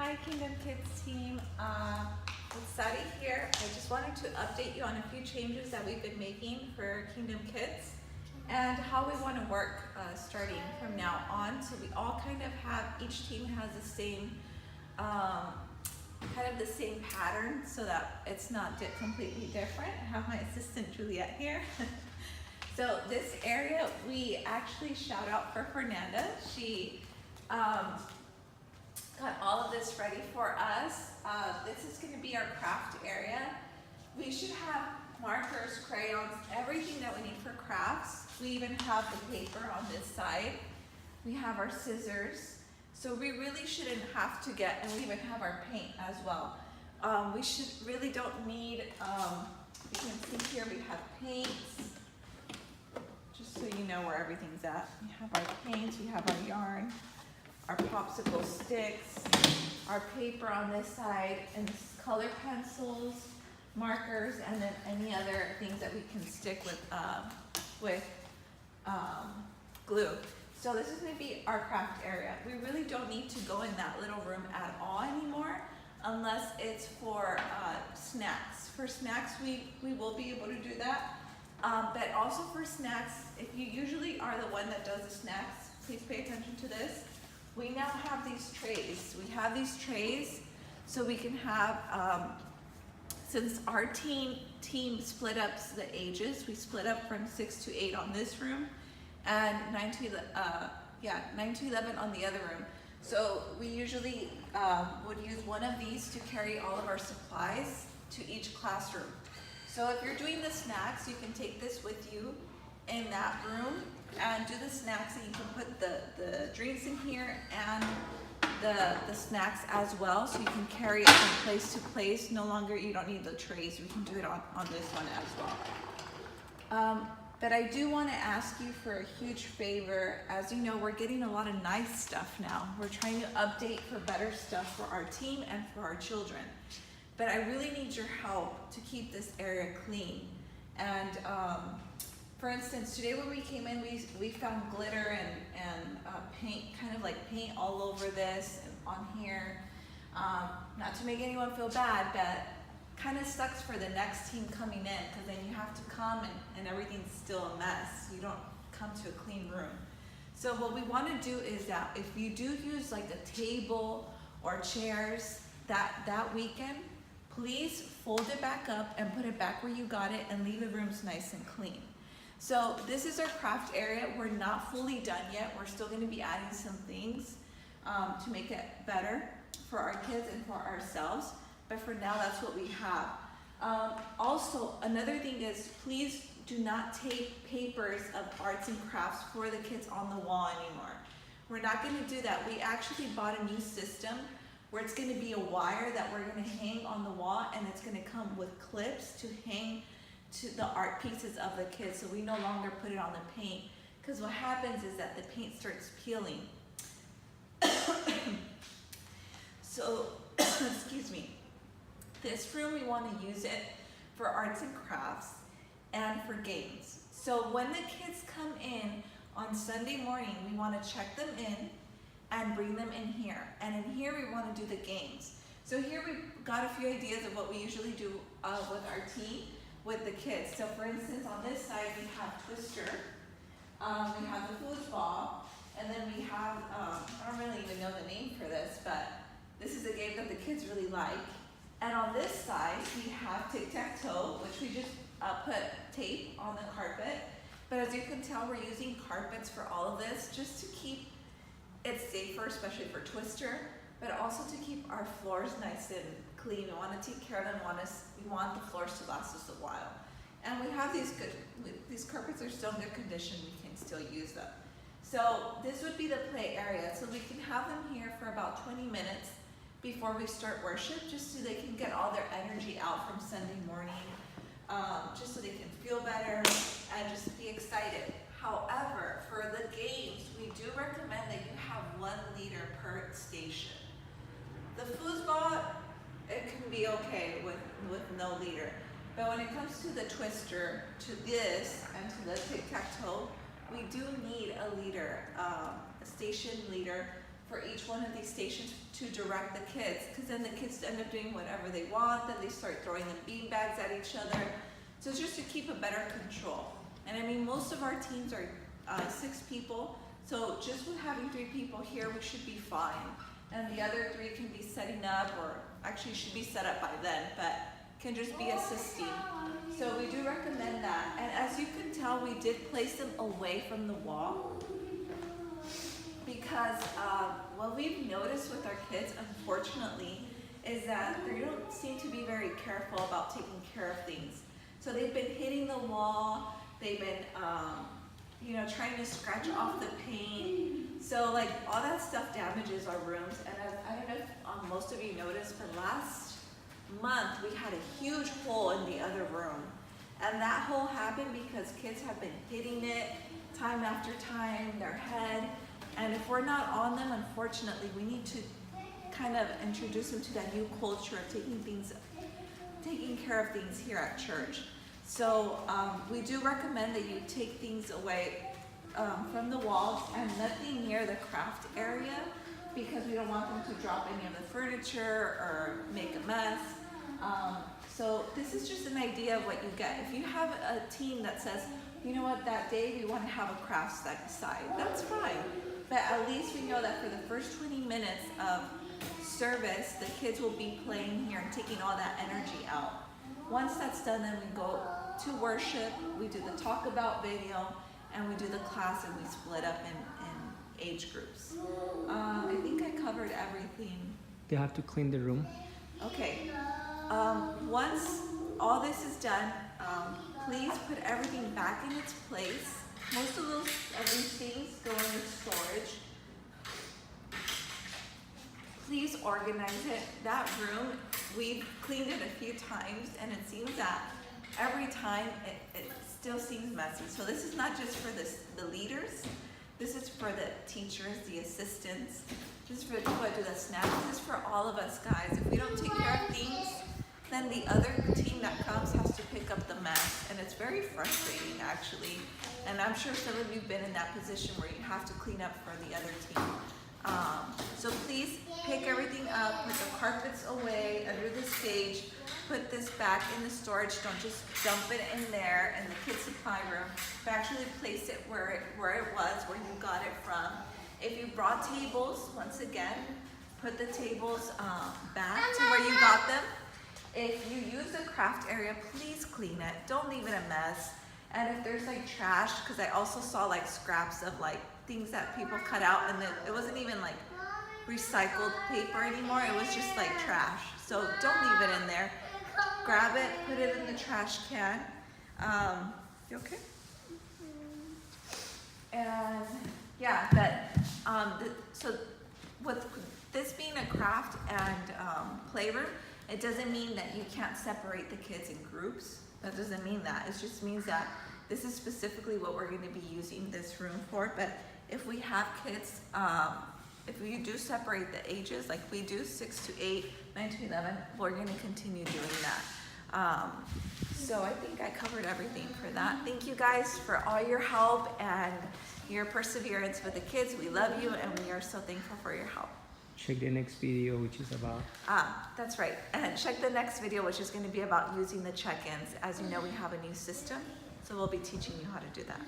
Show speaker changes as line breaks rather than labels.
Hi Kingdom Kids team, it's Sadi here. I just wanted to update you on a few changes that we've been making for Kingdom Kids and how we want to work starting from now on. So we all kind of have, each team has the same, kind of the same pattern so that it's not completely different. I have my assistant Juliet here. So this area, we actually shout out for Fernanda. She got all of this ready for us. This is going to be our craft area. We should have markers, crayons, everything that we need for crafts. We even have the paper on this side. We have our scissors. So we really shouldn't have to get, and we even have our paint as well. We really don't need, you can see here we have paints, just so you know where everything's at. We have our paints, we have our yarn, our popsicle sticks, our paper on this side, and color pencils, markers, and then any other things that we can stick with glue. So this is going to be our craft area. We really don't need to go in that little room at all anymore, unless it's for snacks. For snacks, we will be able to do that. But also for snacks, if you usually are the one that does the snacks, please pay attention to this. We now have these trays. We have these trays so we can have, since our team split up the ages, we split up from 6 to 8 on this room and 9 to 11 on the other room. So we usually would use one of these to carry all of our supplies to each classroom. So if you're doing the snacks, you can take this with you in that room and do the snacks, and you can put the drinks in here and the snacks as well, so you can carry it from place to place. No longer, you don't need the trays, we can do it on this one as well. But I do want to ask you for a huge favor. As you know, we're getting a lot of nice stuff now. We're trying to update for better stuff for our team and for our children. But I really need your help to keep this area clean. And for instance, today when we came in, we found glitter and paint, kind of like paint all over this and on here. Not to make anyone feel bad, but kind of sucks for the next team coming in, because then you have to come and everything's still a mess. You don't come to a clean room. So what we want to do is that if you do use like a table or chairs that weekend, please fold it back up and put it back where you got it and leave the rooms nice and clean. So this is our craft area. We're not fully done yet. We're still going to be adding some things to make it better for our kids and for ourselves. But for now, that's what we have. Also, another thing is, please do not tape papers of arts and crafts for the kids on the wall anymore. We're not going to do that. We actually bought a new system where it's going to be a wire that we're going to hang on the wall, and it's going to come with clips to hang to the art pieces of the kids, so we no longer put it on the paint, because what happens is that the paint starts peeling. So, excuse me. This room, we want to use it for arts and crafts and for games. So when the kids come in on Sunday morning, we want to check them in and bring them in here. And in here, we want to do the games. So here we've got a few ideas of what we usually do with our team, with the kids. So for instance, on this side, we have Twister, we have the foosball, and then we have, I don't really even know the name for this, but this is a game that the kids really like. And on this side, we have tic-tac-toe, which we just put tape on the carpet. But as you can tell, we're using carpets for all of this just to keep it safer, especially for Twister, but also to keep our floors nice and clean. We want to take care of them. We want the floors to last us a while. And we have these carpets are still in good condition. We can still use them. So this would be the play area. So we can have them here for about 20 minutes before we start worship, just so they can get all their energy out from Sunday morning, just so they can feel better and just be excited. However, for the games, we do recommend that you have 1 leader per station. The foosball, it can be okay with no leader. But when it comes to the Twister, to this, and to the tic-tac-toe, we do need a leader, a station leader for each one of these stations to direct the kids, because then the kids end up doing whatever they want, then they start throwing the bean bags at each other. So it's just to keep a better control. And I mean, most of our teams are 6 people, so just with having 3 people here, we should be fine. And the other 3 can be setting up, or actually should be set up by then, but can just be assisting. So we do recommend that. And as you can tell, we did place them away from the wall, because what we've noticed with our kids, unfortunately, is that they don't seem to be very careful about taking care of things. So they've been hitting the wall, they've been trying to scratch off the paint. So like all that stuff damages our rooms. And I don't know if most of you noticed, but last month we had a huge hole in the other room. And that hole happened because kids have been hitting it time after time, their head. And if we're not on them, unfortunately, we need to kind of introduce them to that new culture of taking care of things here at church. So we do recommend that you take things away from the walls and nothing near the craft area, because we don't want them to drop any of the furniture or make a mess. So this is just an idea of what you get. If you have a team that says, you know what, that day we want to have a craft side, that's fine. But at least we know that for the first 20 minutes of service, the kids will be playing here and taking all that energy out. Once that's done, then we go to worship, we do the talk about video, and we do the class, and we split up in age groups. I think I covered everything.
They have to clean the room.
Okay. Once all this is done, please put everything back in its place. Most of these things go into storage. Please organize it. That room, we've cleaned it a few times, and it seems that every time it still seems messy. So this is not just for the leaders. This is for the teachers, the assistants. This is for the people that do the snacks. This is for all of us guys. If we don't take care of things, then the other team that comes has to pick up the mess, and it's very frustrating actually. And I'm sure some of you have been in that position where you have to clean up for the other team. So please pick everything up, put the carpets away under the stage, put this back in the storage. Don't just dump it in there in the kids' supply room, but actually place it where it was, where you got it from. If you brought tables, once again, put the tables back to where you got them. If you use the craft area, please clean it. Don't leave it a mess. And if there's like trash, because I also saw like scraps of like things that people cut out, and it wasn't even like recycled paper anymore. It was just like trash. So don't leave it in there. Grab it, put it in the trash can. You okay? And yeah, so with this being a craft and playroom, it doesn't mean that you can't separate the kids in groups. That doesn't mean that. It just means that this is specifically what we're going to be using this room for. But if we have kids, if we do separate the ages, like we do 6 to 8, 9 to 11, we're going to continue doing that. So I think I covered everything for that. Thank you guys for all your help and your perseverance with the kids. We love you, and we are so thankful for your help.
Check the next video, which is about...
That's right. And check the next video, which is going to be about using the check-ins. As you know, we have a new system, so we'll be teaching you how to do that.